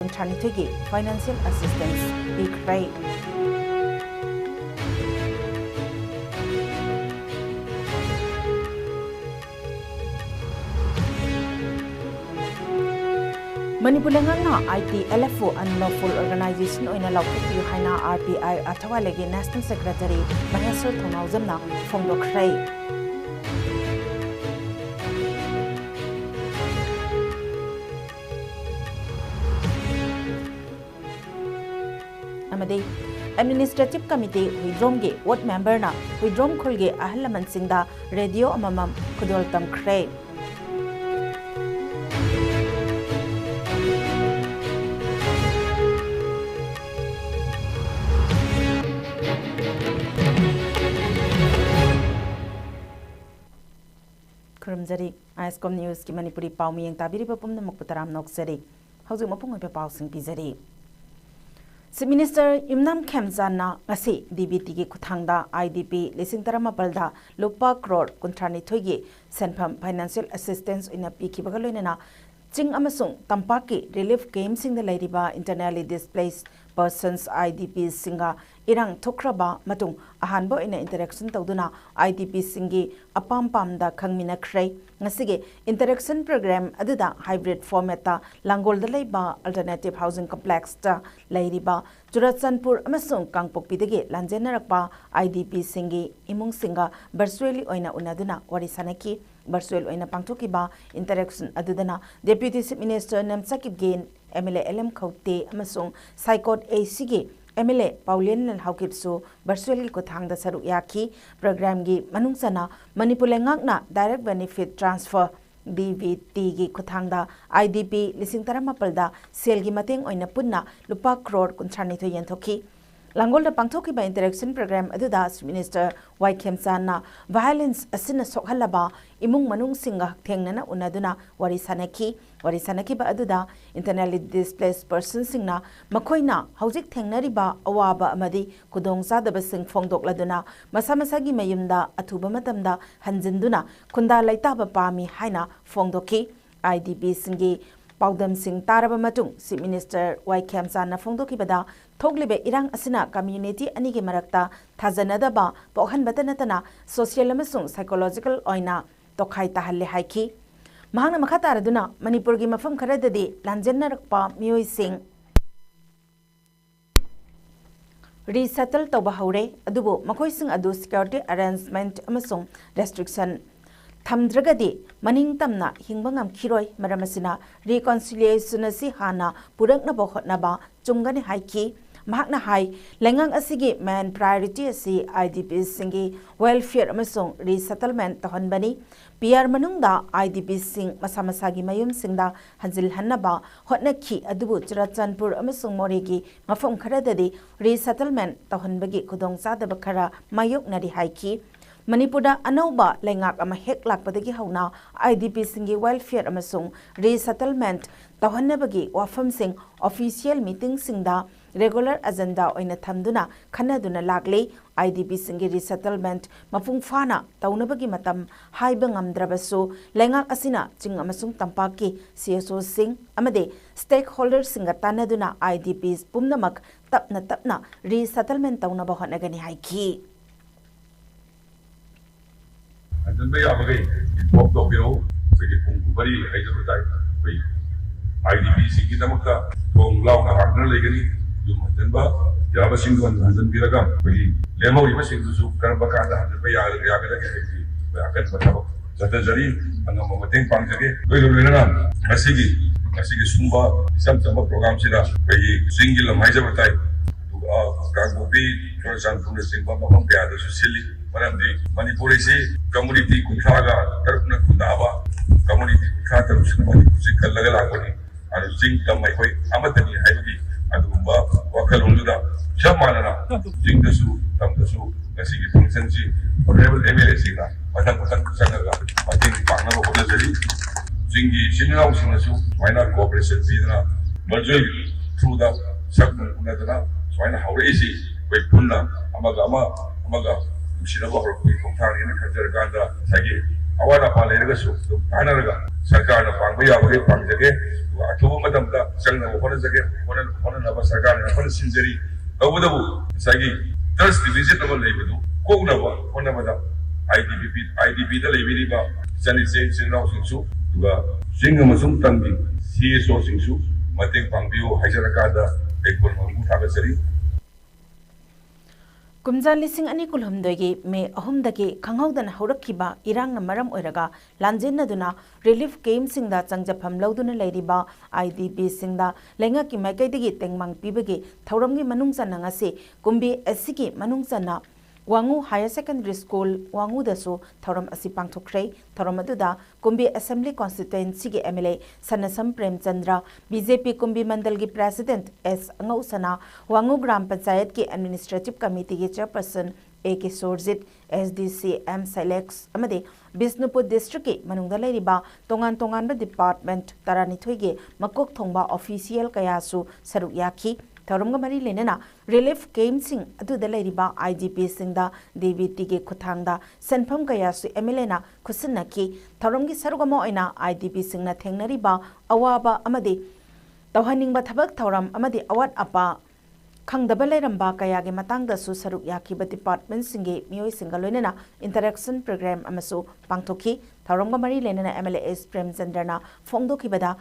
ꯀꯨꯟꯊ꯭ꯔꯥꯅꯤꯊꯣꯏꯒꯤ financial assistance ꯄꯤꯈ꯭ꯔꯦ꯫ Manipur lengangna IT LFO unlawful organization oina laukhupiu haina RPI athawalegi National Secretary Maheswar Thonaujamna phongdokhrei. Amadi Administrative Committee Huidromge Ward Member na Huidrom Khulge ahal laman singda radio amamam khudol tamkhrei. Kurumjari ISCOM News ki Manipuri pau miyang tabiri papumna mukputaram noksari hauju mapung oipa pau sing pizari. Chief Minister Imnam Khemjana ngasi DBT ki kuthangda IDP lising taramapalda lupa crore kunthranithoi gi senpham financial assistance ina pikibaga loinana ching amasung tampaki relief game sing da lairiba internally displaced persons IDP singa irang thokraba matung ahanbo ina interaction tawduna IDP singi apam pamda khangmina khrei ngasige interaction program aduda hybrid format ta langol da leiba alternative housing complex ta lairiba Churachandpur amasung Kangpokpi dagi lanjenarakpa IDP singi imung singa virtually oina unaduna wari sanaki virtual oina pangthokiba interaction adudana Deputy Chief Minister Namsakip Gain MLA LM Khawte amasung Saikot AC gi MLA Paulian Haukipsu virtual gi kothangda saruk yaki program gi manungsana Manipur lengakna direct benefit transfer DVT gi kuthangda IDP lising taramapalda sel gi mateng oina punna lupa crore kunthranithoi yanthoki Langol da pangthoki ba interaction program aduda Minister Y Khemjana violence asina sokhalaba imung manung singa thengnana unaduna wari sanaki ba aduda internally displaced persons singna makoina haujik thengnari ba awaba amadi kudong sadaba sing phongdokladuna masamasagi mayumda athuba matamda hanjinduna khunda laitaba pami haina phongdoki IDP singi Paudam Singh Taraba Matung, Chief Minister Y Khemjana phongdokibada thoglibe irang asina community anigi marakta thajanadaba pokhanbata natana social amasung psychological oina tokhai tahalle haiki mahangna makha taraduna Manipur gi mafam kharadadi lanjennarakpa miyoi sing resettle tawba haure adubo makoi sing adu security arrangement amasung restriction Thamdragadi maning tamna hingbangam khiroi maramasina reconciliation asi hana purakna bohotnaba chungani haiki mahakna hai lengang asigi main priority asi IDP singi welfare amasung resettlement tahonbani PR manungda IDP sing masamasagi mayum singda hanjil hannaba hotnakhi adubu Churachandpur amasung morigi mafam kharadadi resettlement tahonbagi khudong sadaba khara mayoknari haiki Manipurda anauba lengak ama hek lakpadagi hauna IDP singi welfare amasung resettlement tahonnabagi wafam sing official meeting singda regular agenda oina thamduna khanaduna lakle IDP singi resettlement mapung fana taunabagi matam haiba ngamdrabasu lengak asina ching amasung tampaki CSO sing amade stakeholders singa tanaduna IDPs pumnamak tapna resettlement taunaba honagani haiki Then we have again involved the bureau, so the Kumbari, IDP, Sikitamuka, Kong Lao, Hagner Legani, Yumatemba, Java Single and Hansen Biragam, we Lemo, you must into Karabaka, the Payaka, Zatazari, and the Momating Pangake, Gulina, Asigi, Sumba, some programs in a single Maja type. Gagobi, Johnson from the Singapore Pampa, the Sicily, Manamdi, Manipuri, community Kutaga, Tarpna Kundava, community Kata, Musical Lagani, and sing the Maikoi, Amatani, Haiti, and Umba, Wakalunda, Chamana, Sing the Su, Tam the Su, Nasi, Sensi, or Rebel Emeresina, Matapan Sanaga, I think Panga of the Zeri, Zingi, Sinau Sinasu, Minor Corporation Pina, Major through the Sakman Unadana. Why how easy? Wait, Puna, Amaga, Shinaba, Kontari, and Kajaraganda, Sagi, अवाद अपा लेरगसु तानरगा सरकार न पांगबा याबगे पांगजगे अथुब मतमदा चंगना होनजगे होननबा सरकार न होन सिंजरी तबदबु सागी trust division अमा लेबदु कोगनबा होनबदा IDP दा लेबिरिबा जनिसे सिनाव सिंसु दुगा जिंग अमसुम तंगी CSO सिंसु मतेंग पांगबियो हाइजरकादा एकबोल ममु थागसरी कुमजा लिसिंग अनि कुलहमदोगी मे अहुमदगी खंगौदन हौरखिबा इरांग मरम ओइरगा लांजिनदुना रिलीफ केम सिंगदा चंगजफम लौदुना लेरिबा IDP सिंगदा लेंगा की माइकैदगी तेंगमांग पिबगे थौरमगी मनुंगसना ngasi कुंबी एसिगी मनुंगसना वांगू हायर सेकेंडरी स्कूल वांगू दसु थौरम असि पांगथोख्रै थौरम अदुदा कुंबी असेंबली कॉन्स्टिट्युएंसी के MLA सनसम प्रेमचंद्र BJP कुंबी मंडल की प्रेसिडेंट S अंगौसना वांगू ग्राम पंचायत की एडमिनिस्ट्रेटिव कमिटी की chairperson AK Sorojit SDC M Silex अमदे बिष्णुपुर डिस्ट्रिक्ट के मनुंगदा लेरिबा तोंगान तोंगानबा डिपार्टमेंट तरानिथोइगे मकोक थोंबा ऑफिशियल कयासु सरुक याखी थौरमगा मरी लेना रिलीफ केम सिंग अदुदा लेरिबा IGP सिंगदा DBT के खुथांगदा सेनफम कयासु MLA ना खुसनकी थौरमगी सरुगमो ओइना IDP सिंगना थेंगनरिबा अवाबा अमदे तौहनिंगबा थबक थौरम अमदे अवात अपा खंगदबा लेरंबा कयागे मतंगदसु सरुक याखिबा डिपार्टमेंट सिंगे मियोय सिंगा लोइना इंटरेक्शन प्रोग्राम अमसु पांगथोखी थौरमगा मरी लेना MLA S प्रेमचंद्रना फोंगदोखिबदा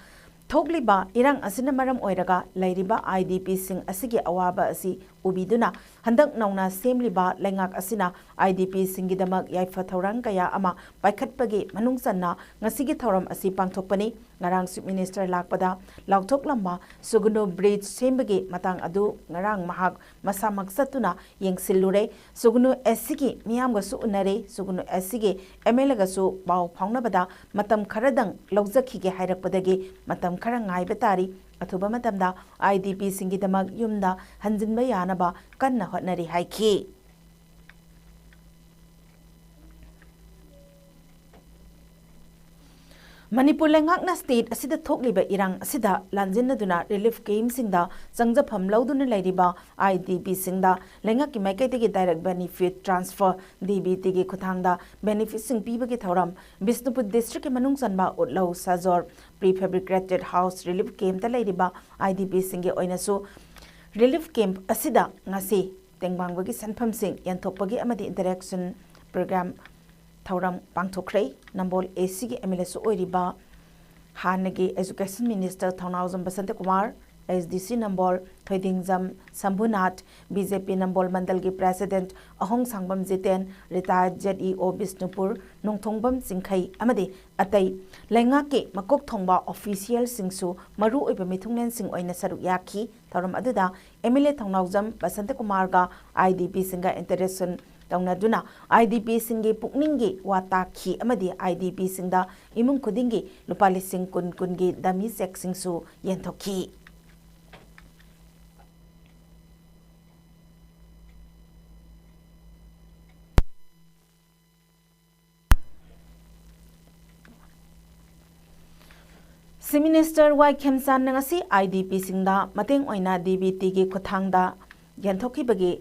थोगलिबा इरांग असिना मरम ओइरगा लैरिबा IDP सिंग असिगे अवाबा असि उबिदुना हंदक नौना सेमलिबा लेंगाक असिना IDP सिंगिदमक याइफा थौरंग कया अमा पाइखटपगे मनुंगसन्ना ngasiगी थौरम असि पांगथोकपनी ngarang chief minister lakpada laukthoklamma sugunu bridge sembage matang adu ngarang mahak masa maksatuna yengsilure sugunu SC gi miyam ga su unare sugunu SC gi MLA ga su baw phaungnabada matam kharadang laukjakhi ge hairakpadagi matam khara ngaiba tari athuba matamda IDP singidamak yumda hanjinba yanaba kanna hotnari haiki Manipur lengakna state asida thokliba irang asida lanjinnaduna relief game singda changjafam lauduna leiriba IDP singda lengaki maikaitegi direct benefit transfer DBT gi khuthangda benefit sing pibagi thoram Bishnupur district ke manung sanba utlau sajor prefabricated house relief camp ta leiriba IDP singe oinasu relief camp asida ngasi tengbangwagi sanpham sing yanthokpagi amadi interaction program थौरम पांगथोख्रै Nambol AC के MLA सु ओइरिबा हानगी education minister Thounaojam Basanta Kumar SDC Nambol Thoidingjam Sambhunath BJP Nambol मंडल की president Ahongsangbam Jiten retired ZEO Bishnupur Nongthombam सिंखै अमदे अतै लेंगा के मकोक थोंबा ऑफिशियल सिंगसु मरु ओइबा मिथुंगलेन सिंग ओइना सरुक याखी थौरम अदुदा MLA थौनाउजम बसंत कुमार का IDP सिंगा इंटरेक्शन तौनादुना IDP सिंगे पुकनिंगे वाताखी अमदि IDP सिंगदा इमुंग खुदिंगे लुपा लिसिंग कुन कुनगे दमी सेक सिंगसु यंथोखी सी मिनिस्टर वाई खेमसान नंगसी IDP सिंगदा मतेंग ओइना DBT गे खुथांगदा यंथोखिबगे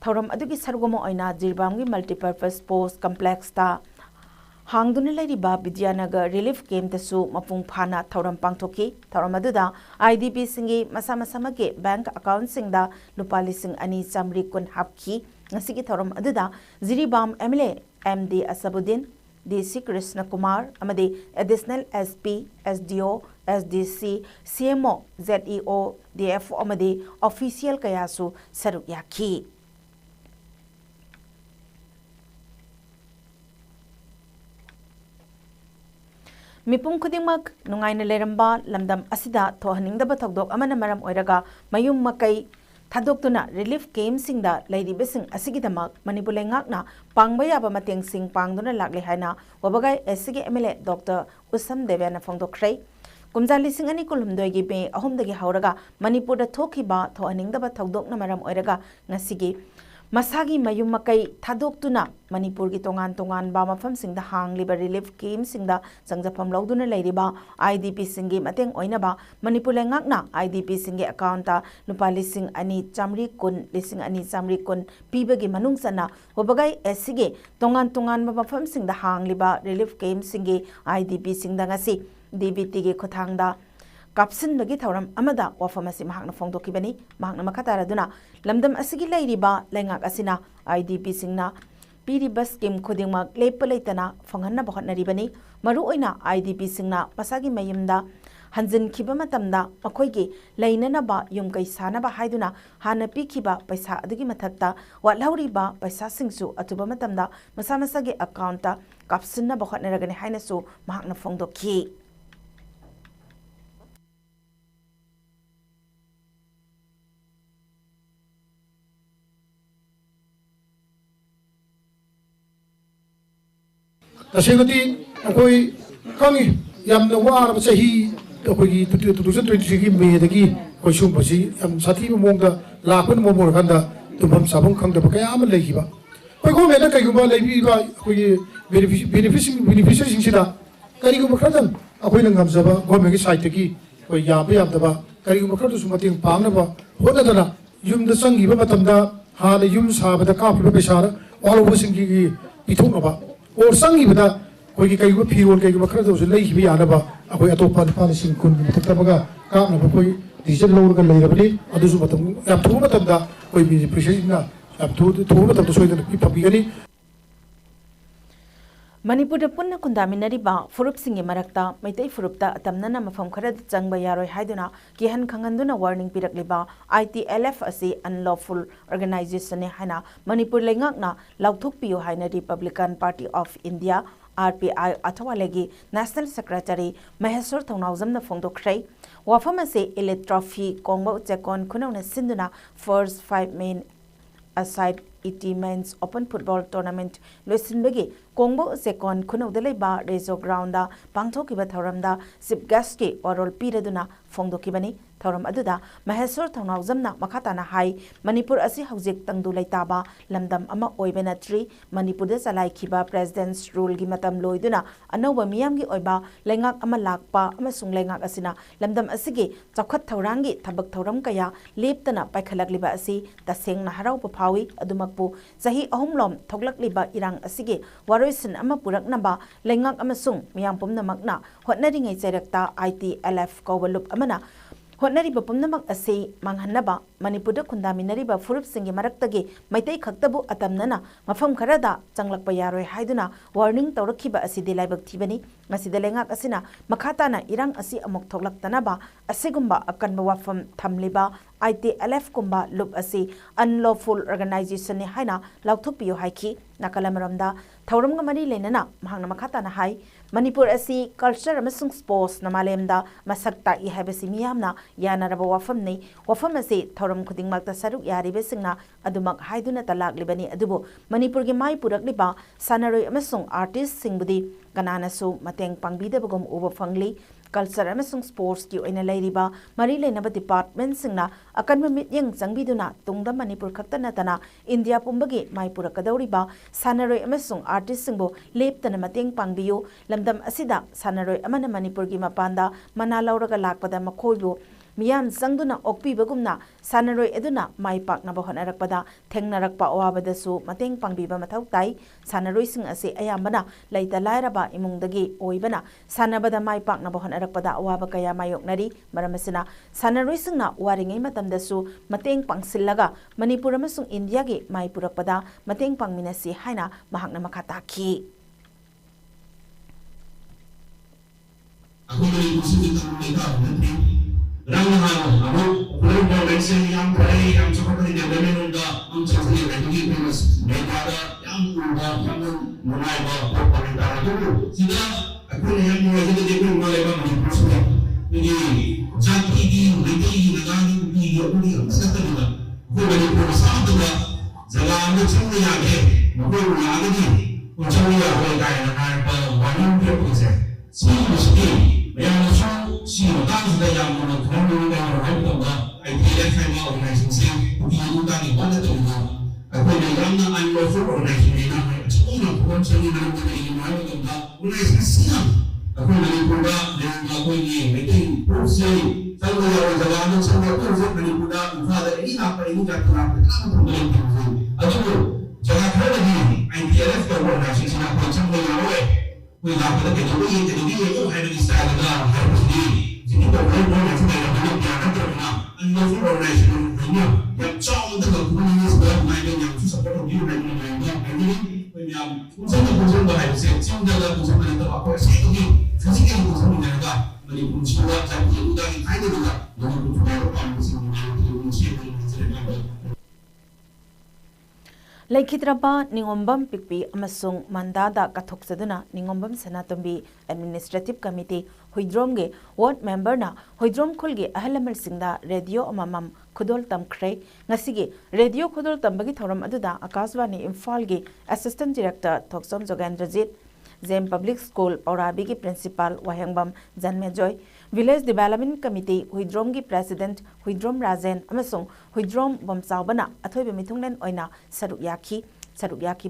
थौरम अदुगी सरगोमो ओइना जिरबामगी मल्टीपर्पस पोस्ट कॉम्प्लेक्स ता हांगदुना लेरिबा विद्यानगर रिलीफ कैंप तसु मपुंग फाना थौरम पांगथोकी थौरम अदुदा IDP सिंगे मसा मसामगे बैंक अकाउंट सिंगदा लुपा लिसिंग अनि चामरी कुन हापखी ngasiगी थौरम अदुदा Jiribam MLA MD Asabuddin DC Krishna Kumar अमदे additional SP SDO SDC CMO ZEO DFO अमदे ऑफिशियल कयासु सरुक याखी मिपुंग खुदिंगमक नुंगाइना लेरंबा लमदम असिदा थोहनिंगदबा थौदोक अमना मरम ओइरगा मयुम मकै थादोक्तुना रिलीफ केम सिंगदा लैरिबसिंग असिगिदमक मणिपुर लेंगाकना पांगबा याबा मतेंग सिंग पांगदुना लागले हाइना वबगाई एससीगे MLA डॉक्टर उसम देवेना फोंदोख्रै कुमजा लिसिंग अनि कुलुमदोइगी बे अहुमदगी हौरगा मणिपुरदा थोखिबा थोहनिंगदबा थौदोकना मरम ओइरगा ngasiगी Masagi mayum makai thadokuna Manipur ki tongan ba mafam singda hangliba relief scheme singda sangjapam lauduna leiriba IDP singi mateng oina ba Manipur lengakna IDP singi account ta lupa lising ani chamri kun pibagi manungsana wabagai esige tongan ba mafam singda hangliba relief scheme singi IDP singda ngasi DBT gi khothangda kapsin bagi thauram amada wafamasi mahakna phongdokibani mahakna makataraduna lamdam asigi leiriba lengak asina IDP singna piriba scheme khudingmak lepalaitana phanghanna bahotnaribani maru oina IDP singna masagi mayimda hanjin khiba matamda makhoigi leinana ba yumkai sana ba haiduna hana pikhiba paisa adugi mathakta walhauriba paisa singsu atuba matamda masamasagi account ta kapsinna bahotnaragani hainasu mahakna phongdokhi तसेगति अखोई कंगी यामना वारब सही अखोई 2023 की मे दगी अखोई सुबसी याम साथी मोंगदा लाखन मोमोर खंदा तुम साबम खंगदा कया अम लेखिबा अखो मेना कयगुबा लेबिबा अखोई बेनिफिशियरी सिंगसिदा करिगुबा खरदम अखोई नंगमजबा गवर्नमेंट की साइड की अखोई याबे याबदबा करिगुबा खरदसु मतेंग पांगनबा होददना युमदा संगिबा मतमदा हाना युम साबदा काफिबा पेसारा वालोबा सिंगी पिथोनबा और संगी बता कोई कई को फिरोल कई को बखरा तो उसे भी आना बा कोई अतोपा पानी सिंह कुन तक बगा काम ना कोई डिजिटल लोड कर ले रबली अदुसु मतम अब थोड़ा मतम दा कोई भी प्रेशर ना अब थोड़ा मतम तो सोई तो पपी गनी Manipur da punna kundaminari ba furup singi marakta maitai furupta atamnana mafam khara changba yaroi haiduna kihan khanganduna warning pirakliba ITLF asi unlawful organization ne haina Manipur lengakna lauthuk piyo haina Republican Party of India RPI athawalegi National Secretary Maheswar Thongnawjam na phongdokhrei wafam ase elite trophy kongba uchekon khunawna sinduna first 5 main aside men's open football tournament loisinbegi kongbo sekon khunawdalai ba rezo ground da pangthokiba thoramda sip gas ke orol piraduna phongdokibani thoram aduda Maheswar Thongnawjamna makhatana hai Manipur asi hojik tangdu laitaba lamdam ama oibena tri Manipur da salai khiba president's rule gi matam loiduna anoba miyam gi oiba lengak ama lakpa amasung lengak asina lamdam asigi chakhat thorangi thabak thoram kaya leptana paikhalakliba asi tasengna haraupa phawi adumakpu sahi ahumlom thoglakliba irang asigi waroisin ama puraknaba lengak amasung miyam pumnamakna hotnaringai chairakta ITLF kawbalup amana hotnari ba pumnamak ase manghannaba Manipur da kundaminari ba furup singi maraktage maitai khaktabu atamnana mafam kharada changlakpa yaroi haiduna warning tawrakhiba asidi laibak thibani masida lengak asina makhatana irang asi amok thoklaktana ba asigumba akanba wafam thamliba ITLF kumba lup asi unlawful organization ne haina lauthukpiyo haiki nakalamaramda thauramga mari lenana mahangna makhatana hai Manipur asi culture amasung sports namalemda masakta I habasi miyamna yanaraba wafam nei wafam ase thoram khudingmakta saruk yaribe singna adumak haiduna talaklibani adubo Manipur gi mai purakliba sanaroi amasung artist singbudi kananasu mateng pangbidabagom uba phangli culture amasung sports ki oina leiriba mari lenaba department singna akanma mityeng changbiduna tungda Manipur khaktana tana India pumbagi mai purakadawriba sanaroi amasung artist singbo leptana mateng pangbiyu lamdam asida sanaroi amana Manipur gi mapanda mana lauraga lakpada makhoibu miyam sangduna okpibagumna sanaroi eduna mai pakna ba honarakpada thengnarakpa awabadasu mateng pangbiba mathau tai sanaroi sing ase ayambana laita lairaba imungdagi oibana sanabada mai pakna ba honarakpada awaba kaya mayoknari maramasina sanaroi singna waringai matamdasu mateng pangsillaga Manipur amasung India gi mai purakpada mateng pangminasi haina mahakna makhata khi yang baik yang seperti yang diminta untuk menjadi penulis negara yang muda yang mulai berperindah dulu sehingga aku yang mulai jadi mulai berperindah jadi jati di negara ini ini sesuatu juga boleh berusaha juga jalan macam ni ada boleh lagi macam ni ada kayak apa wanita berproses sih yang macam sih orang sudah yang mana thong yang orang itu ITLF organization di utang itu ada tuh. Aku organization na hai achuna phone chali na ko ni ma lo da organization siam ako Manipur da le ko ni meeting process talo ya ro jala no sa ko ko Manipur da fa da ni na pa ni da na pa na ko ni acho jala khara ni IPLF ka organization na ko chang lo ya we we la pa da ke ni ye ni ye ko hai ni sa da ha ni ni ko ko ni na sa da ni ya na ko na an lo organization ni ya chong da ko ni sa da mai ni ya su sa ko ni na ni ya ni 왜냐하면 공산도 하이세 지원자가 공산도 앞으로 세금이 조직적인 공산이 되니까 우리 공시와 자기 운동이 가이드가 너무 좋아요. Laikhitraba Ningombam Pikpi Amasung Mandada Kathoksaduna Ningombam Sanatombi Administrative Committee Huidromge Ward Member na Huidrom Khulge Ahalamal Singda Radio Amamam Khudol Tamkre Ngasigi Radio Khudol Tambagi Thoram Aduda Akaswani Imphal Assistant Director Thoksom Jogandrajit Zem Public School Paurabigi Principal Wahengbam Janmejoy Village Development Committee Huidromgi President Huidrom Razen Amasung Huidrom Bomsaubana Athoibe Mithungnen Oina Saruk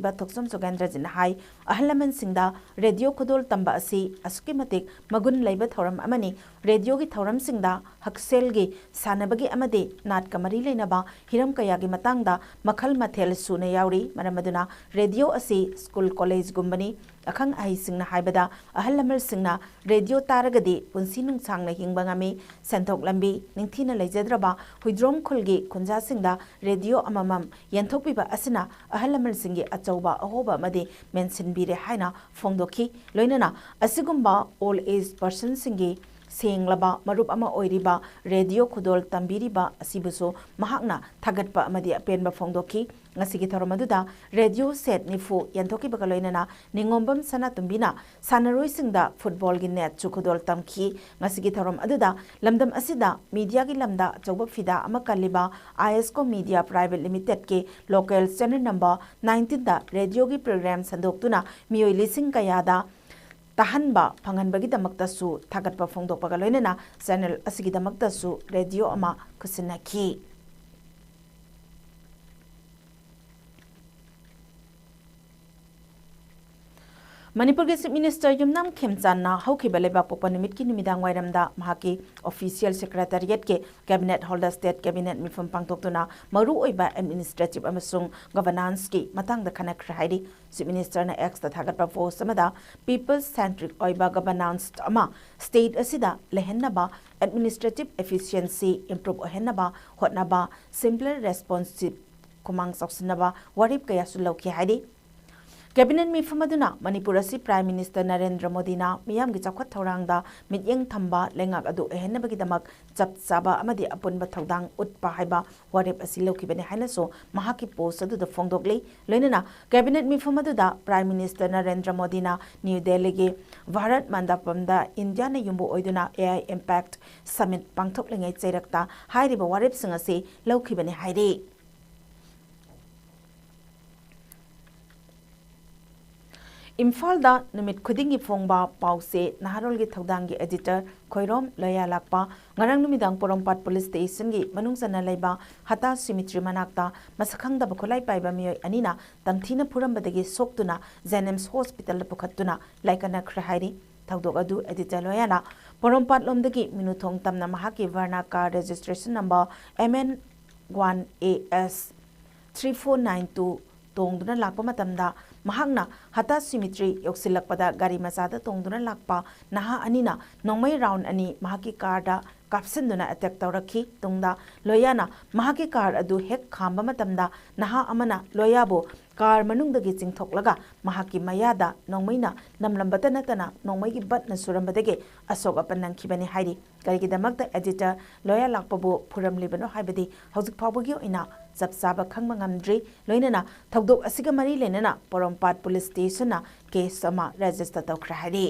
ba Thoksom Jogandrajin Hai Ahalaman Singda Radio Khudol Tamba Asi Asuki Matik Magun Laiba Thoram Amani Radio gi Thoram Singda Haksel gi Sanabagi Amade Nat Kamari Lenaba Hiram Kayagi Matangda Makhal Mathel Suna Yauri Maramaduna Radio Asi School College Gumbani Akhang Ahi Singna Haibada Ahalamal Singna Radio Taragadi Punsi Nung Sangna Hingbangami Santok Lambi Ningthina Laijadraba Huidrom Khulgi Kunja Singda Radio Amamam Yanthokpiba Asina Ahalamal Singi Achauba Ahoba Madi Mensin Bire Haina Fongdoki Loinana Asigumba All Age Person Singi Senglaba Marup Ama Oiriba Radio Khudol Tambiriba Asibuso Mahakna Tagatpa Amadi Apenba Fongdoki Ngasigi Thoromaduda Radio Set Nifu Yantoki Bakaloinana Ningombam Sanatumbina Sanaroi Singda Football gi net Chukudol Tamki Ngasigi Thorom Aduda Lamdam Asida Media gi Lamda Chauba Fida Amakaliba ISCOM Media Private Limited ke Local Channel Number 19 da Radio gi program Sandoktuna Mioi Lising Kayada Tahanba Panganbagi Damaktasu Tagatpa Fongdokpaga Loinana Channel Asigi Damaktasu Radio Ama Kusinaki Manipur Chief Minister Yumnam Khemchanna haukiba lebak pokpa numit ki numidang wairamda mahaki official secretariat ke cabinet holder state cabinet mifam pangtoktuna maru oiba administrative amasung governance ki matangda khanak haidi Chief Minister na ex ta thagatpa post amada people centric oiba governance ama state asida lehennaba administrative efficiency improve ohennaba hotnaba simpler responsive kumang soksinaba warip kaya sulauki haidi Cabinet mi famaduna Manipur si Prime Minister Narendra Modi na miyam gi chakwat thorangda mityeng thamba lengak adu ehenabagi damak chap chaba amadi apunba thodang utpa haiba warep asi lokibani hainaso mahaki post adu da fongdokle loinana cabinet mi famaduna Prime Minister Narendra Modi na New Delhi ge Bharat Mandapamda India na yumbu oiduna AI Impact Summit pangthok lengai chairakta hairiba warep singase lokibani haire Imphal da numit khudingi phongba pause naharol gi thodang gi editor Khoirom Loya Lakpa ngarang numidang Porompat Police Station gi manungsana leiba hata symmetry manakta masakhang da bakolai paiba mioi anina tamthina phurambadagi soktuna Zenems Hospital da pukhatuna laikana khrahairi thaudok adu editor Loya na Porompat lomdagi minuthong tamna mahaki varna car registration number MN1AS 3492 tongduna lakpa matamda mahakna hata symmetry yoksilakpada gari masada tongduna lakpa naha anina nongmai round ani mahaki car da kapsenduna attack tawrakhi tungda loyana mahaki car adu hek khamba matamda naha amana loyabo car manungdagi chingthoklaga mahaki mayada nongmaina namlambata natana nongmai gi batna surambadage asok apanang khibani hairi karigi damakta editor loya lakpabu phuram libano haibadi hojik phawbagi oina Zapsaba Khangma ngamdri loinana thodok asiga mari lenana Porompat Police Station na case sama register tawkhra hari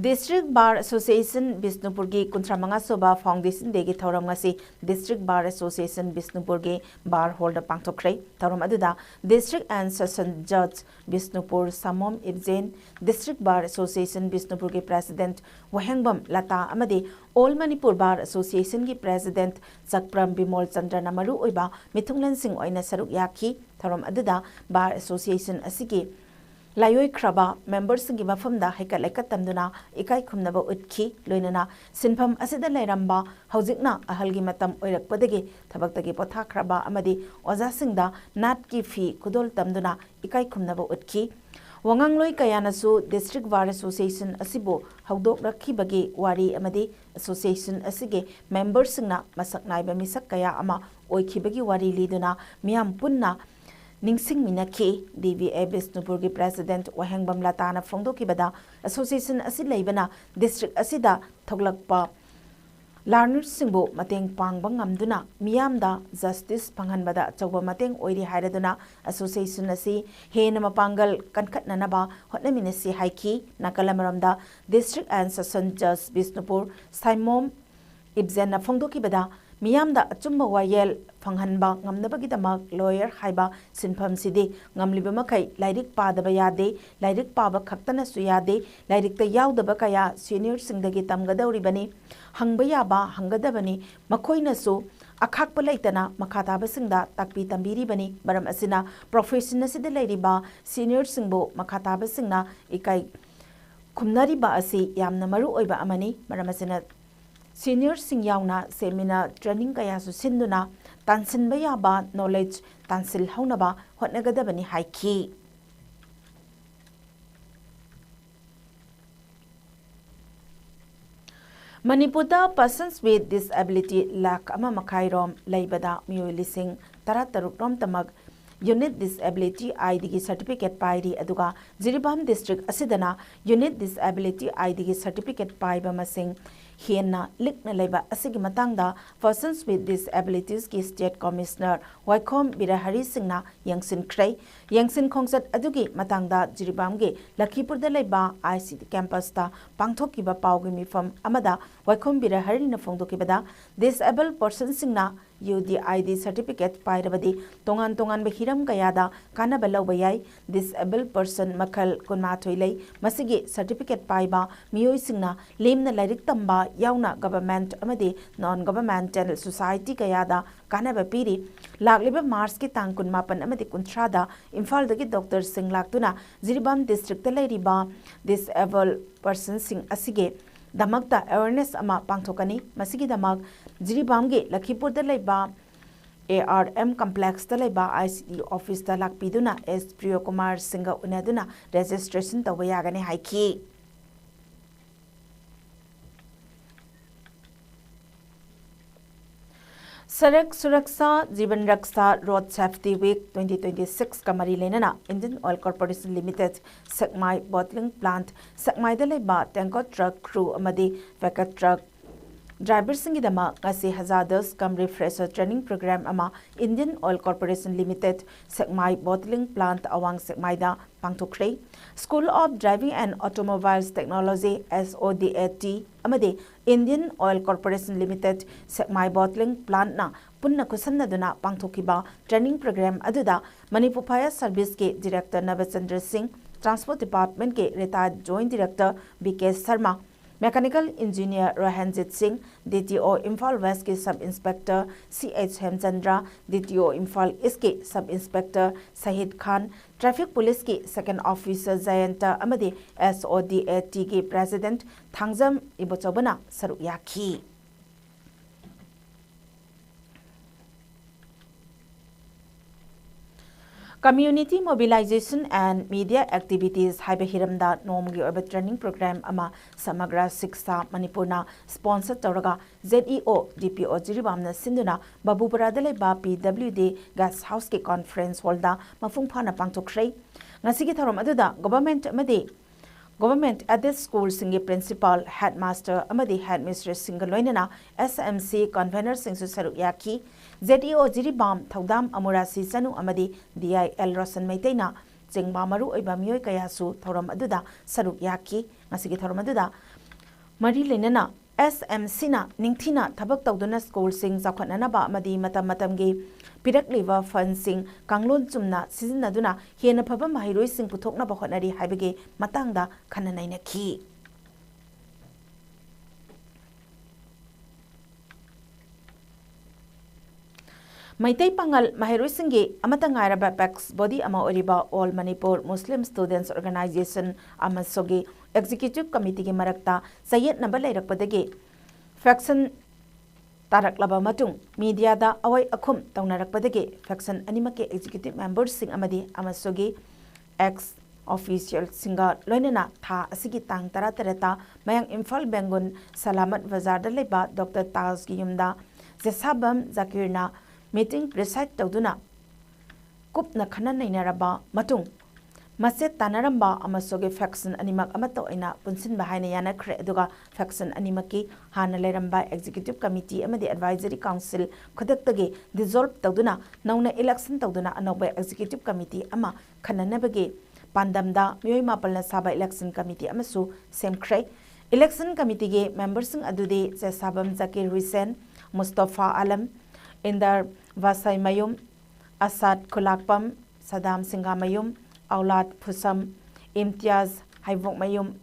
District Bar Association Bisnupurgi Kuntramanga Soba Foundation Degi Thauram ngasi District Bar Association Bisnupurgi Bar Holder Pangtokre Thauram aduda District and Session Judge Bisnupur Samom Ibzen District Bar Association Bisnupurgi President Wahengbam Lata amadi All Manipur Bar Association gi President Sakpram Bimol Chandra Namaru oiba Mithunglan Singh oina saruk yaki Thauram aduda Bar Association asigi Layoi Kraba members singi mafamda haikat laikat tamduna ikai khumnaba utki loinana sinpham asida lairamba haujikna ahalgi matam oirakpadagi thabaktagi potha kraba amadi oja singda nat ki fi kudol tamduna ikai khumnaba utki wangangloi kayanasu District Bar Association asibo haudok rakhibagi wari amadi association asige members singna masak naiba misak kaya ama oikhibagi wari liduna miyam punna Ningsing Minaki, DVA Bisnupurgi President Wahengbam Latana Fongdokibada, Association Asilaibana, District Asida, Toglakpa, Learners Singbo, Mateng Pangbang Amduna, Miamda, Justice Panghanbada, Choba Mateng Oiri Hairaduna, Association Asi, Henama Pangal, Kankat Nanaba, Hotnaminesi Haiki, Nakalamaramda, District and Sasson Judge Bisnupur, Simon Ibzena Fongdokibada, Miyamda achumba wayel phanghanba ngamnabagidamak lawyer haiba sinpham sidi ngamliba makai lairik padaba yade lairik paba khaktana su yade lairik ta yaudaba kaya senior singdagi tamgadawri bani hangba yaba hangadabani makoina su akhakpa laitana makhataba singda takpi tambiri bani baram asina professional sidi lairiba senior singbo makhataba singna ikai khumnari ba asi yamna maru oiba amani baram asina Senior sing yauna seminar training kaya su sinduna tansin bayaba knowledge tansil haunaba hotnagadabani haiki Manipurda persons with disability lak ama makhairom laibada miyoi lising tarataruk rom tamag Unit Disability ID Certificate Pairi aduga Jiribam District asidana Unit Disability ID Certificate Paiba masing Hiena Likna Leba asigi matangda persons with disabilities ki State Commissioner COM Birahari Singna Yangsin Kray Yangsin Khongsat adugi matangda Jiribam ge Lakhipurda Leba ICT campus ta pangthokiba paugi mifam amada COM Birahari na phongdokibada disabled persons singna UDID certificate pairabadi tongan be hiram kayada kana balawba yai disabled person makal kunmathoi lei masigi certificate paiba miyoi singna lemna lairik tamba yauna government amadi non governmental society kayada kana ba piri lagliba March ki tang kunmapan amadi kuntrada Imphal dagi Dr. Singh laktuna Jiribam district ta leiriba disabled person sing asige damakta awareness ama pangthokani masigi damak Jiribamge Lakhipurda laiba ARM complex ta laiba ICT office ta lakpiduna S Priyo Kumar Singha unaduna registration tawa yagani haiki Sarak Suraksha Jivan Raksha Road Safety Week 2026 Kamari Lenana Indian Oil Corporation Limited Sakmai Bottling Plant Sakmai Dalaiba Tanker Truck Crew Amadi Vacat Truck Driver Singidama Ngasi Hazardous Cum Refresher Training Program Ama Indian Oil Corporation Limited Sakmai Bottling Plant Awang Sakmaida Pangtokre School of Driving and Automobiles Technology SODAT Amadi Indian Oil Corporation Limited Sakmai Bottling Plant na punna kusannaduna pangthokiba training program aduda Manipur Fire Service ke Director Navachandra Singh Transport Department ke retired Joint Director BK Sharma Mechanical Engineer Rohanjit Singh, DTO Imphal West ke Sub Inspector CH Hemchandra, DTO Imphal East ke Sub Inspector Sahid Khan, Traffic Police ke Second Officer Jayanta Amadi SODAT ke President Thangjam Ibochobana Saruk Yaki. Community mobilization and media activities haiba hiramda nomgi oba training program ama samagra siksha Manipurna sponsor tawraga ZEO DPO Jiribamna sinduna Babuparada leba PWD gas house ke conference hall da mafung phana pangtokhrei ngasigi tharom aduda Government at this school singi principal, headmaster, amadi headmistress single loinana, SMC convener singsu saruk yaki, ZEO Jiribam, Thaudam Amurasi Sanu amadi DIL Rosan Maitena, chengba maru oiba mioi kaya su thoram aduda saruk yaki ngasigi thoram aduda mari lenana SMC na ningthina thabak tawduna school sing zakhanana ba amadi matam gi pirak liva fund sing kanglon chumna sizinaduna hena phaba mahiroi sing puthokna ba honari haibege matangda khananaina ki Maitai Pangal Mahirusinggi Amatangairaba Pax Body Ama Oriba All Manipur Muslim Students Organization Amasogi Executive Committee Marakta Sayet Nabala Rakpadagi Faction Taraklaba Matung Media da Awai Akum Taunarakpadagi Faction Animake Executive Members Sing Amadi Amasogi ex official Singa Loinena Tha Asigi Tang Taratareta Mayang Imphal Bengun Salamat Bazar da Leba Dr. Taz Giyumda Zesabam Zakirna meeting preside tawduna kupna khanan nainaraba matung maset tanaramba amasoge faction animak amato aina punsin bahaina yana khre aduga faction animaki hana leramba executive committee amadi advisory council khadaktage dissolve tawduna nauna election tawduna anoba executive committee ama khananabage pandamda miyoi mapalna saba election committee amasu semkhre election committee ge members sing adude Sabam Zakir Hussain Mustafa Alam Indar Vasai Mayum, Asad Kulakpam, Saddam Singha Mayum, Aulad Pusam, Imtiaz Haivok Mayum,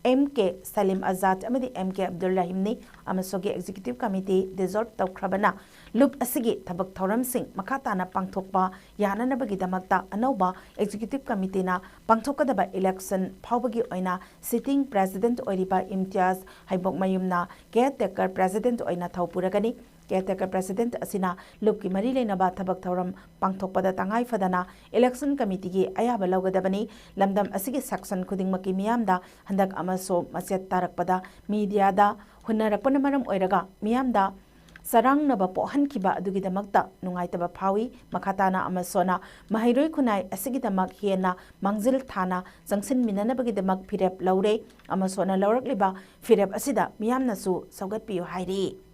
MK Salim Azad, Amadi MK Abdullah Himni, Amasogi Executive Committee, dissolved Taukrabana, Loop Asigi, Tabak Thoram Singh, Makatana Pangtokpa, Yana Nabagi Damakta, Anoba, Executive Committee na, Pangtokadaba election, Paubagi Oina, sitting President Oiriba Imtiaz, Haivok Mayum na, Caretaker President Oina Taupuragani, Caretaker President Asina Lupki Marile Naba Tabak Thoram Pangtokpada Tangai Fadana Election Committee Ayaba Laugadabani Lamdam Asigi Saxon Kuding Maki Miamda Handak Amaso Maset Tarakpada Media da Hunarapanamaram Oiraga Miamda Sarang Naba Pohan Kiba Dugidamakta Nungaitaba Pawi Makatana Amasona Mahiroi Kunai Asigidamak Hiena Mangzil Thana Zangsin Minanabagidamak Firep Laure Amasona Laurak Liba Firep Asida Miamna Su Saugat Pio Hairi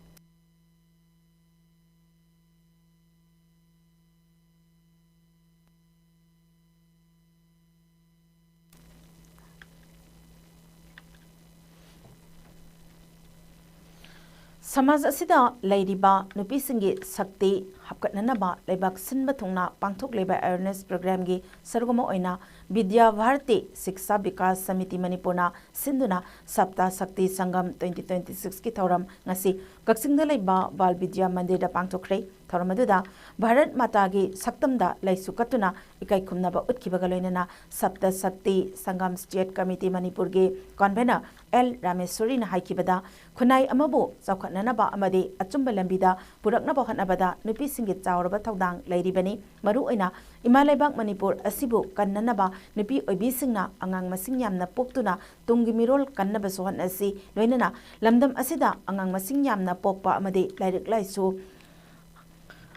Samaj asida Ladiba Nupisingi Sakti Hapkatnanaba Lebak Sinba Thungna Pangthok Leba Awareness Program gi Sargoma Oina Vidya Bharati Siksha Vikas Samiti Manipurna Sinduna Sapta Sakti Sangam 2026 ki Thoram ngasi Kaksingda Leba Bal Vidya Mandir da Pangthokre Thoram aduda Bharat Mata gi Saktamda Laisu Katuna Ikai Khumnaba Utkibaga Loinana Sapta Sakti Sangam State Committee Manipur gi Convener L Rameswari na haikibada Khunai Amabu Zawkhatnanaba amadi Achumba Lambida Puraknaba Hanabada Nupi Singit Chauraba Tawdang Lairibani Maru Oina Imalaibak Manipur Asibu Kannanaba Nupi Oibi Singna Angang Masing Yamna Poktuna Tungi Mirol Kannaba Sohan Asi Loinana Lamdam Asida Angang Masing Yamna Pokpa amadi Lairik Laisu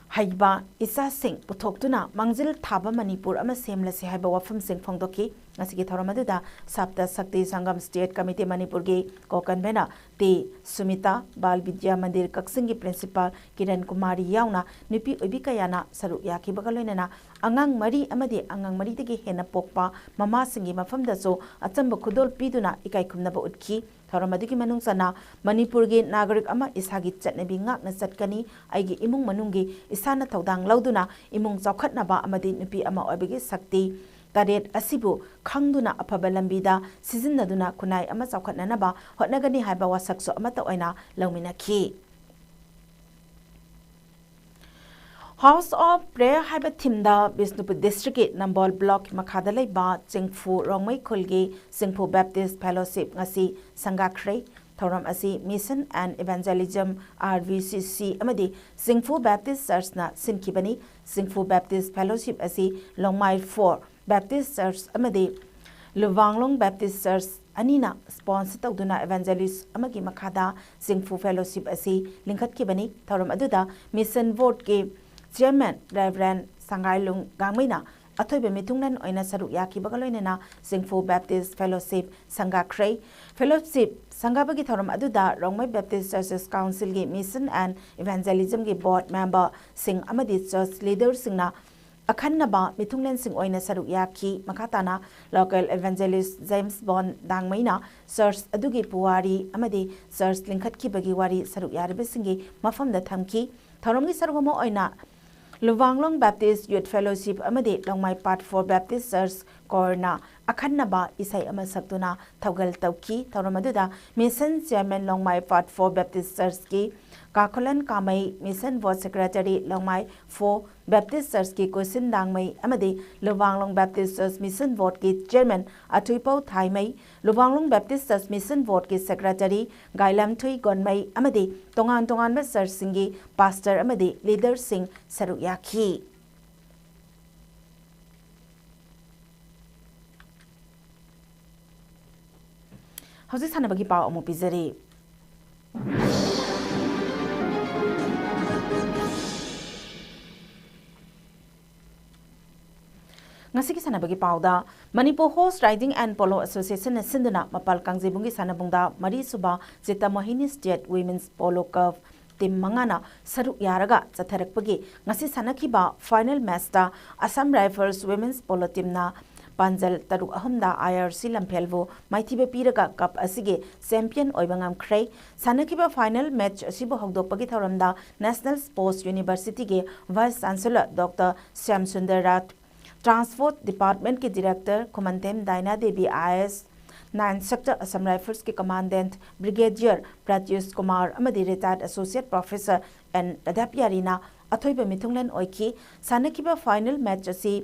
Haiba Isa Singh Putoktuna Mangzil Thaba Manipur ama Semlasi Haiba Wafam Singh Fongdoki Nasiki Thoramaduda Sapta Sakti Sangam State Committee Manipur gi Kokan Bena T Sumita Bal Vidya Mandir Kaksingi Principal Kiran Kumari Yauna Nupi Ubikayana Saru Yaki Bagaloinana Angang Mari Amadi Angang Mari Tigi Hena Pokpa Mama Singi Mafam Daso Atamba Kudol Piduna Ikai Kumnaba Utki Thoramaduki Manungsana Manipur gi Nagarik ama Ishagi Chatnabi Ngakna Satkani Aigi Imung Manungi Isana Tawdang Lauduna Imung Zawkhatnaba Amadi Nupi Ama Oibigi Sakti Taret Asibu Kangduna Apaba Lambida Sizinaduna Kunai Ama Zawkhatnanaba Hotnagani Haiba Wasakso Amata Oina Laumina Ki House of Prayer Haiba Timda Bisnupur District Nambol Block Makadalai Ba Chingfu Rongmai Kulgi Singphu Baptist Fellowship Ngasi Sangakre Thoram Asi Mission and Evangelism RVCC Amadi Singphu Baptist Church na Sinkibani Singphu Baptist Fellowship Asi Longmai 4 Baptist Church Amadi Luwanglong Baptist Church Anina sponsor tawduna evangelist amagi makada Singphu Fellowship asi lingkhat kibani thoram aduda mission vote ke chairman Reverend Sangailung Gangmaina athoibe mitungnan oina saru yaki bagaloinena Singphu Baptist Fellowship Sangakre Fellowship Sangabagi thoram aduda Rongmai Baptist Churches Council gi mission and evangelism gi board member sing amadi church leaders singna अखन्नबा मिथुंगलेंसिंग ओइना सरु याखी मखाताना local evangelist James बॉन दांगमैना search अदुगी पुवारी अमदि search लिंखतखिबगी वारी सरु यारबसिंगी मफमदा थमकी थौरमगी सरगोमो ओइना लुवांगलोंग बैप्टिस्ट यूथ फेलोशिप अमदि लोंगमाई पार्ट 4 बैप्टिस्ट चर्च कोरना अखन्नबा इसै अमा सक्तुना थौगल तौकी थौरमदुदा mission chairman Longmai part 4 Baptist church की Kakholan Kamei mission ward secretary Longmai 4 Baptist church की कोसिन दांगमई अमदि Luwanglong Baptist church mission ward की chairman Athuipou Thaimei Luwanglong Baptist church mission ward की सेक्रेटरी गाइलामथुई गोनमई अमदि तोंगान तोंगान चर्च सिंगी पास्टर अमदि लीडर सिंह सरू याखी हौजिक सानबगी पाव अमु पिजरी ngasiki sanabagi pauda Manipur Horse Riding and Polo Association na sinduna mapal kangjibungi sanabungda mari suba Zita Mohini State Women's Polo Cup team mangana saru yaraga chatharakpagi ngasi sanakiba final match ta Assam Rifles Women's Polo team na Panjal Taruk Ahumda IRC Lamphelvo Maithibe Piraga Cup asige champion oibangam khrei sanakiba final match asibo hogdokpagi thoramda National Sports University ge Vice Chancellor Dr. Syam Sundar Rat transport department के director Khumanthem Daina Devi IS 9 sector Assam Rifles के commandant brigadier Pratyush Kumar अमदी retired associate professor N अध्यापयारीना अथोइब मिथुंगलेन ओइकी सानकिबा final match असि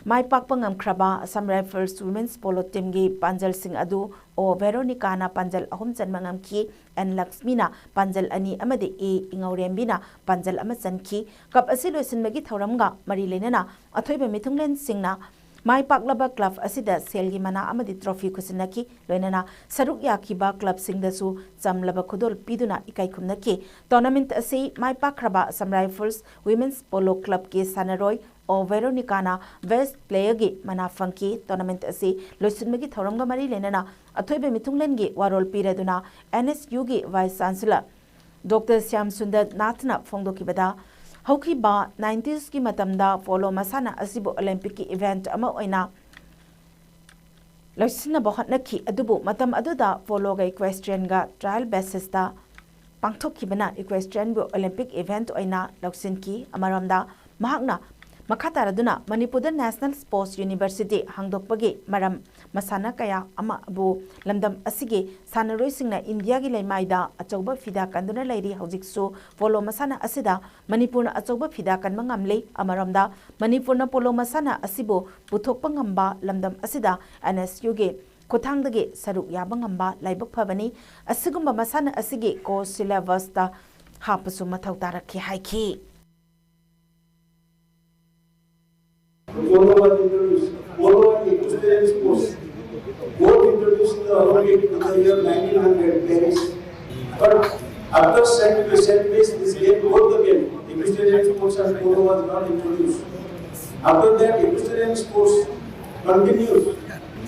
माइपाकपा ngमख्रबा Assam Rifles women's polo team गी पांजल सिंह अदु ओ वेरोनिकाना पांजल अहुम चनमा ngमखी एन लक्ष्मीना पांजल अनि अमदि ए इंगौरेम्बिना पांजल अमा चनखी कप असि लोइसिनबगी थौरमगा मरि लेनना अथोइब मिथुंगलेन सिंहना माइ पाकलबा क्लब असिदा सेलगी मना अमदि ट्रॉफी खुसिनकी लोइनना सरुक याखिबा क्लब सिंगदसु चमलबा खुदोल पिदुना इकाई खुमनकी टूर्नामेंट असि माइ पाकख्रबा असम राइफल्स वुमेन्स पोलो क्लब के सानरोय ओ वेरोनिकाना बेस्ट प्लेयर गी मना फंकी टूर्नामेंट असि लोइसिनबगी थौरमगा मरि लेनना अथोइबे मिथुंगलेनगी वारोल पिरेदुना NSU गी वाइस चांसलर डॉक्टर श्याम सुंदर नाथना फोंदोकिबदा हौखिबा 90s की मतमदा पोलो मसाना असिबो ओलंपिक की इवेंट अमा ओइना लोइसिना बहनखी अदुबो मतम अदुदा पोलो गा इक्वेस्ट्रियन गा ट्रायल बेसिस दा पांगथोखिबना इक्वेस्ट्रियन बो ओलंपिक इवेंट ओइना लौसिनकी अमरमदा महाकना मखातारदुना मणिपुर नेशनल स्पोर्ट्स यूनिवर्सिटी हांगदोकपगी मरम मसाना कया अमा अबु लमदम असिगे सानरोइसिंगना इंडिया गी लेमाइदा अचौबा फिदा कंदुना लैरी हौजिकसु पोलो मसाना असिदा मणिपुर अचौबा फिदा कनमा ngamle अमरमदा मणिपुर पोलो मसाना असिबो पुथोकपा ngamba लमदम असिदा NSU गे खुथांगदगे सरुक याबा ngamba लाइबक फबनी असिगुम्बा मसाना असिगे कोर्स सिलेबस ता हापसु मथौ तारखि हाइखि Polo was introduced. Polo and equestrian sports, both introduced in the Olympic in the year 1900 Paris. But after St. Louis, this game, both the game, equestrian sports and polo was not introduced. After that, equestrian sports continues,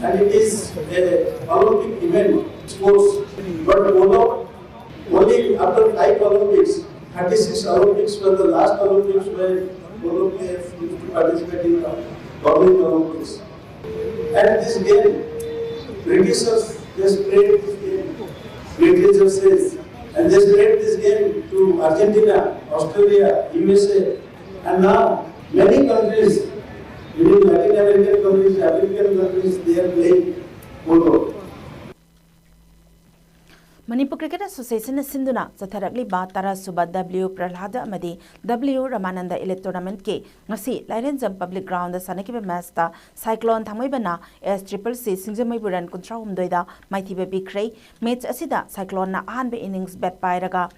and it is an Olympic event, sports. But polo, only after 5 Olympics, 36 Olympics were the last Olympics where polo players used to participate in the Berlin Olympics. And this game, Britishers, they spread this game, Britishers says, and they spread this game to Argentina, Australia, USA, and now many countries, even Latin American countries, African countries, they are playing polo. Manipur Cricket Association Sinduna Zatharakli Ba Tara Suba W Pralhada Amadi W Ramananda Elite Tournament ke ngasi Lairenjam Public Ground Sanakiba match ta Cyclone Thamoibana SCCC Singjamai Buran Kuntra Humdoida Maithibe Bikrei match asida Cyclone na ahanbe innings bat pairaga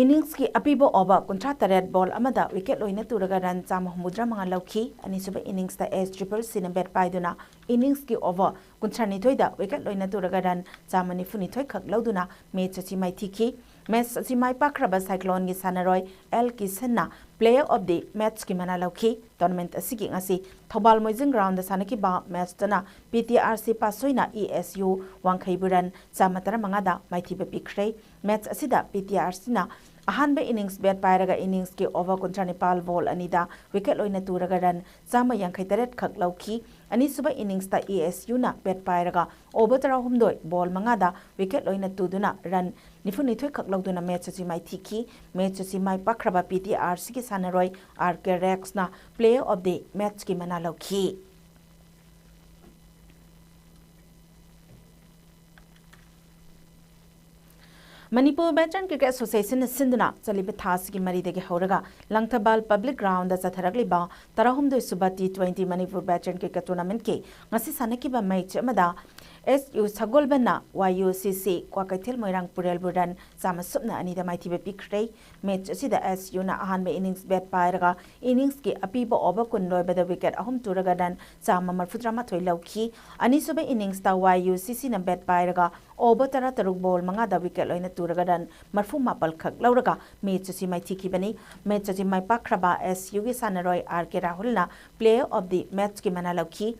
innings की अपिबो over कुंट्रा तरेट ball अमदा wicket लोइना तुरगा run चाम हुमुद्रा मंगा लौखी अनिसुबा इनिंग्स ता SCCC न बैट पाइदुना इनिंग्स की ओवर कुंट्रा निथोइदा विकेट लोइना तुरगा रन चामनि फुनिथोइ खक लौदुना मैच अछि माइथिखी मैच अछि माइ पाखरबा साइक्लोन गी सानारोय एल किसनना प्लेयर ऑफ द मैच की मना लौखी टूर्नामेंट अछि की ngasi थौबाल मोइजिंग ग्राउंड सानकी बा मैच तना PTRC पासोइना ESU वांखैबुरन चामतरा मंगादा माइथिबा पिख्रै मैच असिदा PTRC ना अहानबे इनिंग्स बैट पायरगा इनिंग्स के ओवर 39 बॉल अनिदा विकेट लोइना तुरगा रन 183 खक लौखी अनिसुबा इनिंग्स ता ESU ना बैट पायरगा ओवर 3 बॉल 5 दा विकेट लोइना तुदुना रन 92 खक लौदुना मैच असी माई थीखी मैच असी माई पखरबा PTRC के सानरोय RK Rex ना प्लेयर ऑफ द मैच की मना लौखी मणिपुर वेटरन क्रिकेट एसोसिएशन सिंधुना चलिब थास की मरीदगी हौरगा लंगथबाल पब्लिक ग्राउंड चथरगलिबा 13 सुबा T20 Manipur veteran cricket tournament के ngasi sanakibा मैच अमदा SU Sagolbana YUCC Kwakaitil Moirang Purel Buran Sama Subna Anida Maitibe Pikre match असिदा SU ना अहानबे इनिंग्स बैट पायरगा इनिंग्स के अपीबो ओवर कुन लोयबदा विकेट अहम तुरगा दन चामा मरफुद्रा माथोय लौखी अनिसुबे इनिंग्स ता YUCC ना बैट पायरगा ओवर 13 बॉल 5 दा विकेट लोइना तुरगा दन मरफु मापल खक लौरगा मैच असि माइथिकी बनी मैच असि माइ पाखरबा SU के सानरोय RK राहुल ना प्लेयर ऑफ द मैच की मना लौखी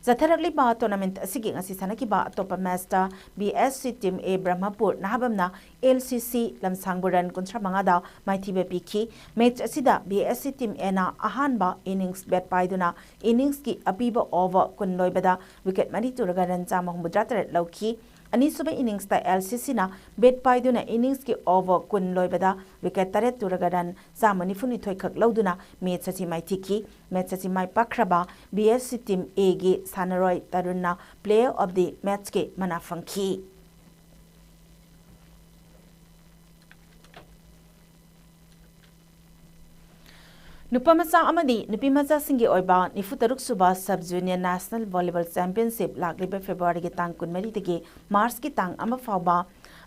जथरगली बा टूर्नामेंट असिगी ngasi sanakibा अतोपा मैचता BSC टीम A ब्रह्मपुर नाहबमना LCC लमसांगबुरन 35 दा माइथिबे पिखी मैच असिदा BSC टीम A ना अहानबा इनिंग्स बैट पाइदुना इनिंग्स की अपीबा ओवर कुन लोइबदा विकेट मरी तुरगा रन 183 लौखी अनिसुबे इनिंग्स ता LCC ना बैट पाइदुना इनिंग्स की ओवर कुन लोइबदा विकेट 3 तुरगा रन 192 खक लौदुना मैच असी माइथिकी मैच असी माइ पखरबा BSC टीम A गे सानरोय तरुणना प्लेयर ऑफ द मैच के मना फंखी नुपमचा अमदी नुपिमचा सिंगी ओइबा 93 सुबा sub junior national volleyball championship लागलिबे फेब्रुवारी के तांग 19 दगी मार्च की तांग अमा फावबा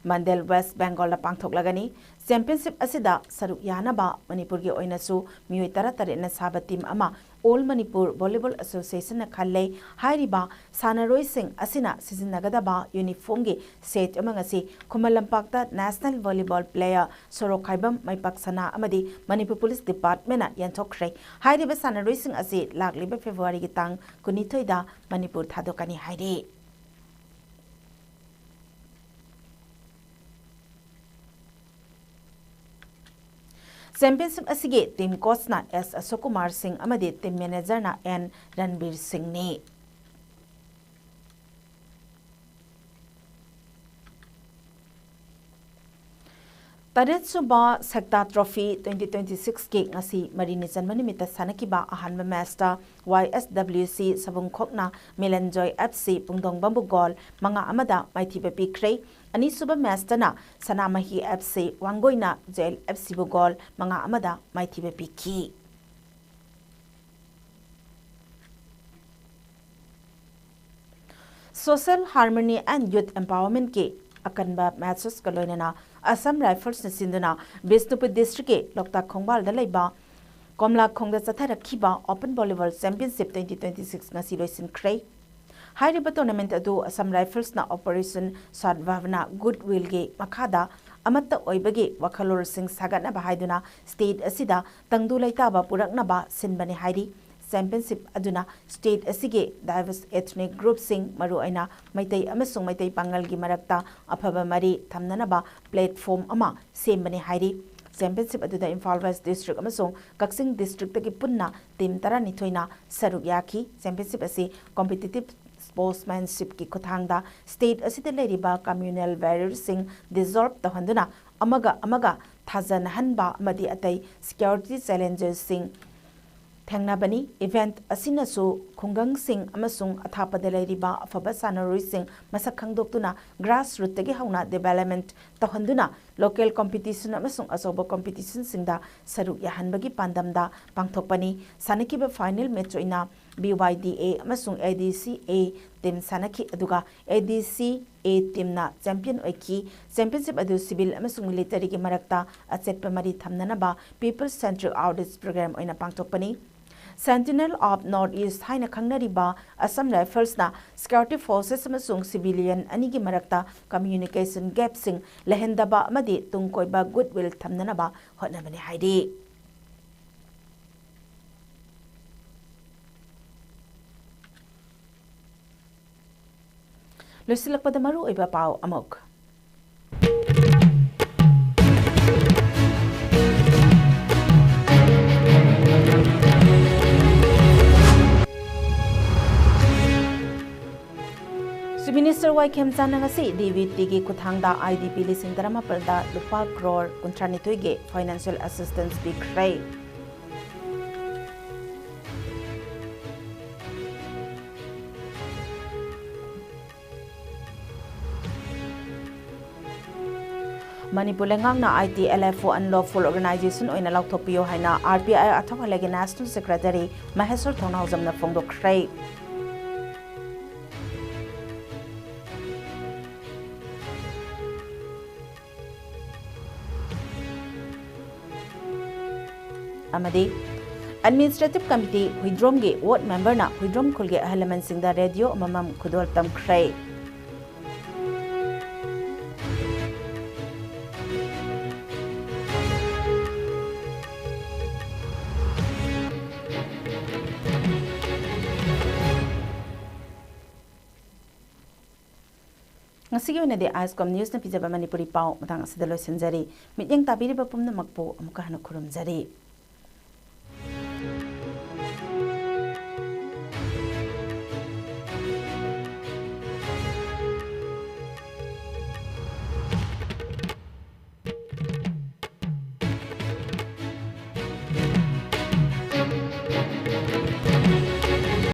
मंडेल वेस्ट बंगाल पांगथोकलागनी चैंपियनशिप असिदा सरुक यानबा मणिपुर के ओइनसु मियोय 13 न साबा टीम अमा ऑल मणिपुर वॉलीबॉल एसोसिएशन न खल्ले हाइरिबा सानरोय सिंह असिना सिजनगदबा यूनिफॉर्म के सेट अमंगसी खुमल लंपाक्ता नेशनल वॉलीबॉल प्लेयर सोरोक खाइबम माइपाक सना अमदी मणिपुर पुलिस डिपार्टमेंट यंथोखरे हाइरिबा सानरोय सिंह असि लागलिबे फेब्रुवारी की तांग 19 दा मणिपुर थादोकनी हाइरे चैंपियनशिप असिगे टीम कोच ना S अशोक कुमार सिंह अमदे टीम मैनेजर ना N रणबीर सिंह ने तरेत सुबा सक्ता ट्रॉफी 2026 के ngasi मरीनी जन्मनिमित्त सानकिबा अहानबा मैचता YSWC सबुंखोकना मिलनजॉय FC पुंगदोंग बंबु गोल मंगा अमदा माइथिबे पिख्रे अनिसुबा मैचतना सनामही FC वांगोइना जेल FC बु गोल मंगा अमदा माइथिबे पिखी social harmony and youth empowerment के अकनबा मैचेस का लोइना असम राइफल्स ने सिंधुना बिष्णुपुर डिस्ट्रिक्ट के लोकता खोंगबाल दलैबा कमला खोंगदा चथरखिबा ओपन वॉलीबॉल चैंपियनशिप 2026 ngasi लोइसिनख्रे हाइरिबा टूर्नामेंट अदु असम राइफल्स ना ऑपरेशन सद्भावना गुडविल के मखादा अमत्ता ओइबगे वखलोर सिंह सागना बाहाइदुना स्टेट असिदा तंगदु लैताबा पुरकनाबा सिनबने हाइरी चैंपियनशिप अदुना स्टेट असिगे डाइवर्स एथनिक ग्रुप सिंह मरुआइना मैतै अमसुंग मैतै पांगल की मरक्ता अफबा मरी थमननबा प्लेटफॉर्म अमा सेमबने हाइरी चैंपियनशिप अदुदा इम्फाल वेस्ट डिस्ट्रिक्ट अमसुंग कक्सिंग डिस्ट्रिक्ट की पुन्ना टीम 12 सरुक याखी चैंपियनशिप असी कॉम्पिटिटिव स्पोर्ट्समैनशिप की खुथांगदा स्टेट असिदा लेरिबा कम्युनल वैरियर्स सिंह डिजॉल्व तहंदुना अमगा थाजनहनबा अमदी अतै सिक्योरिटी चैलेंजेस सिंह थेंगनाबनी इवेंट असिनसु खुंगंग सिंह अमसुंग अथापदा लेरिबा अफबा सानरोय सिंह मसक खंगदोक्तुना ग्रास रूट तगे हौना डेवलपमेंट तहंदुना लोकल कंपटीशन अमसुंग असोबा कंपटीशन सिंगदा सरुक याहनबगी पांदमदा पांगथोकपनी सानकिबा फाइनल मैच ओइना BYDA अमसुंग ADCA टीम सानकी अदुगा ADCA टीमना चैंपियन ओइकी चैंपियनशिप अदु सिविल अमसुंग मिलिटरी के मरक्ता अचेतपा मरी थमननबा पीपल्स सेंट्रल आउटरीच प्रोग्राम ओइना पांगथोकपनी सेंटिनल ऑफ नॉर्थ ईस्ट हाइना खंगनरिबा असम राइफल्स ना सिक्योरिटी फोर्सेस अमसुंग सिविलियन अनी की मरक्ता कम्युनिकेशन गैप सिंग लहंदबा अमदि तुंगकोइबा गुडविल थमननबा होनबने हाइदे लोसिलकपद मरु ओइबा पाव अमुक Minister Y Khemchan ngasi DBT gi kuthangda IDP lising daramapalda lupa crore 32 ge financial assistance bikrai. Manipur lengangna ITLFO unlawful organization oina lauthopiyo haina RPI athokalege National Secretary Maheswar Thonghawjamna phongdokkhrai. Amadi Administrative Committee Huidrom ge ward member na Huidrom khulge ahalaman singda radio mamam khudol tamkhrai. Ngasigi na de ISCOM news na pijaba Manipuri pau matang asida loisinjari mityang tabiri ba pumna makpo amuka hana khurum jari.